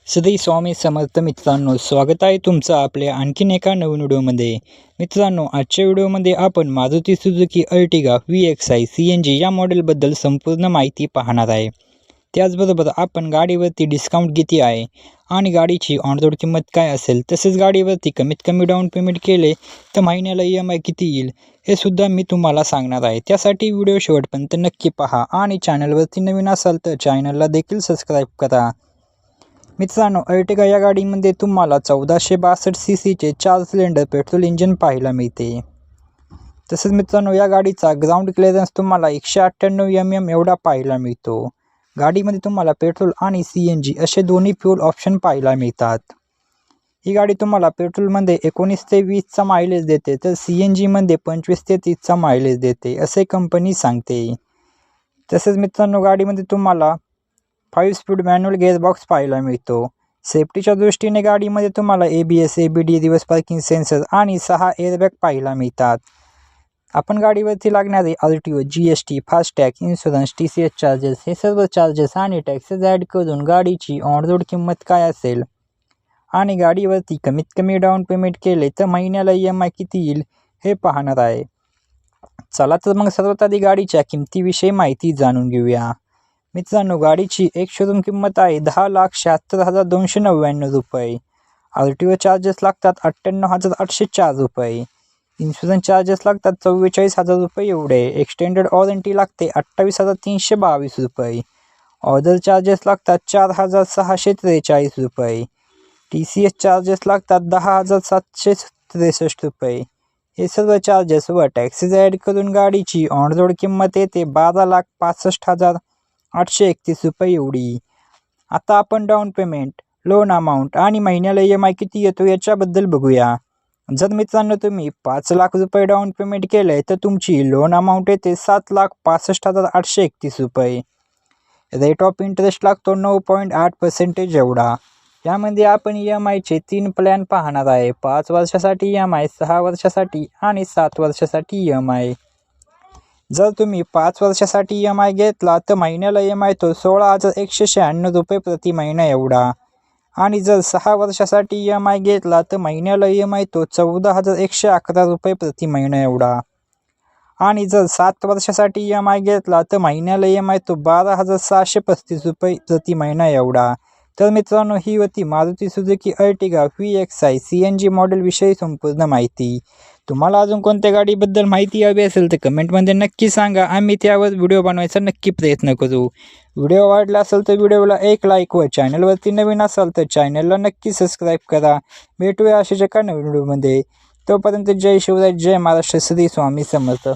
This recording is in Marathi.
श्री स्वामी समर्थ मित्रांनो, स्वागत आहे तुमचं आपल्या आणखीन एका नवीन व्हिडिओमध्ये। मित्रांनो, आजच्या व्हिडिओमध्ये आपण Maruti Suzuki Ertiga VXI CNG या मॉडेलबद्दल संपूर्ण माहिती पाहणार आहे। त्याचबरोबर आपण गाडीवरती डिस्काउंट किती आहे आणि गाडीची ऑन रोड किंमत काय असेल, तसेच गाडीवरती कमीत कमी डाऊन पेमेंट केले तर महिन्याला EMI किती येईल हे सुद्धा मी तुम्हाला सांगणार आहे। त्यासाठी व्हिडिओ शेवटपर्यंत नक्की पहा आणि चॅनलवरती नवीन असाल तर चॅनलला देखील सबस्क्राईब करा। मित्रांनो, अर्टिगा या गाडीमध्ये तुम्हाला 1462 सीसीचे 4 सिलेंडर पेट्रोल इंजिन पाहायला मिळते। तसेच मित्रांनो, या गाडीचा ग्राउंड क्लिअरन्स तुम्हाला 198 mm एवढा पाहायला मिळतो। गाडीमध्ये तुम्हाला पेट्रोल आणि CNG असे दोन्ही फ्यूल ऑप्शन पाहायला मिळतात। ही गाडी तुम्हाला पेट्रोलमध्ये 19 ते 20चा मायलेज देते, तर CNGमध्ये 25 ते 30चा मायलेज देते असे कंपनी सांगते। तसेच मित्रांनो, गाडीमध्ये तुम्हाला 5 स्पीड मॅन्युअल गिअरबॉक्स पाहायला मिळतो। सेफ्टीच्या दृष्टीने गाडीमध्ये तुम्हाला ABS, ABD, reverse parking sensor आणि 6 एअरबॅग पाहायला मिळतात। आपण गाडीवरती लागणारे RTO, GST, FASTag, insurance, TCS charges हे सर्व चार्जेस आणि टॅक्सेस ॲड करून गाडीची ऑन रोड किंमत काय असेल आणि गाडीवरती कमीत कमी डाऊन पेमेंट केले तर महिन्याला EMI किती येईल हे पाहणार आहे। चला तर मग सर्वात आधी गाडीच्या किमतीविषयी माहिती जाणून घेऊया। मित्रांनो, गाडीची एक शोरूम किंमत आहे 10,76,299 रुपये। RTO चार्जेस लागतात 98,804 रुपये। इन्शुरन्स चार्जेस लागतात 44,000 रुपये एवढे। एक्सटेंडेड वॉरंटी लागते 28,322 रुपये। ऑर्डर चार्जेस लागतात 4,643 रुपये। TCS चार्जेस लागतात 10,763 रुपये। हे सर्व चार्जेस व टॅक्सेस ॲड करून गाडीची ऑन रोड किंमत येते 12,65,831 रुपये एवढी। आता आपण डाऊन पेमेंट, लोन अमाऊंट आणि महिन्याला EMI किती येतो याच्याबद्दल बघूया। जर मित्रांनो तुम्ही 5 लाख रुपये डाऊन पेमेंट केले तर तुमची लोन अमाऊंट येते 7,65,831 रुपये। रेट ऑफ इंटरेस्ट लागतो 9.8% एवढा। यामध्ये आपण EMIचे 3 प्लॅन पाहणार आहे, 5 वर्षासाठी EMI, 6 वर्षासाठी आणि 7 वर्षासाठी EMI। जर तुम्ही 5 वर्षासाठी EMI घेतला तर महिन्याला EMI तो 16,196 रुपये प्रति महिना एवढा आणि जर 6 वर्षासाठी EMI घेतला तर महिन्याला EMI तो 14,111 रुपये प्रति महिना एवढा आणि जर 7 वर्षासाठी EMI घेतला तर महिन्याला EMI तो 12,635 रुपये प्रति महिना एवढा। तर मित्रांनो, ही होती Maruti Suzuki Ertiga VXI CNG मॉडेलविषयी संपूर्ण माहिती। तुम्हाला अजून कोणत्या गाडीबद्दल माहिती हवी असेल तर कमेंटमध्ये नक्की सांगा, आम्ही त्यावर व्हिडिओ बनवायचा नक्की प्रयत्न करू। व्हिडिओ आवडला असेल तर व्हिडिओला एक लाईक व चॅनलवरती नवीन असाल तर चॅनलला नक्की सबस्क्राईब करा। भेटूया अशाच एका नवीन व्हिडिओमध्ये। तोपर्यंत जय शिवराय, जय महाराष्ट्र, श्री स्वामी समर्थ।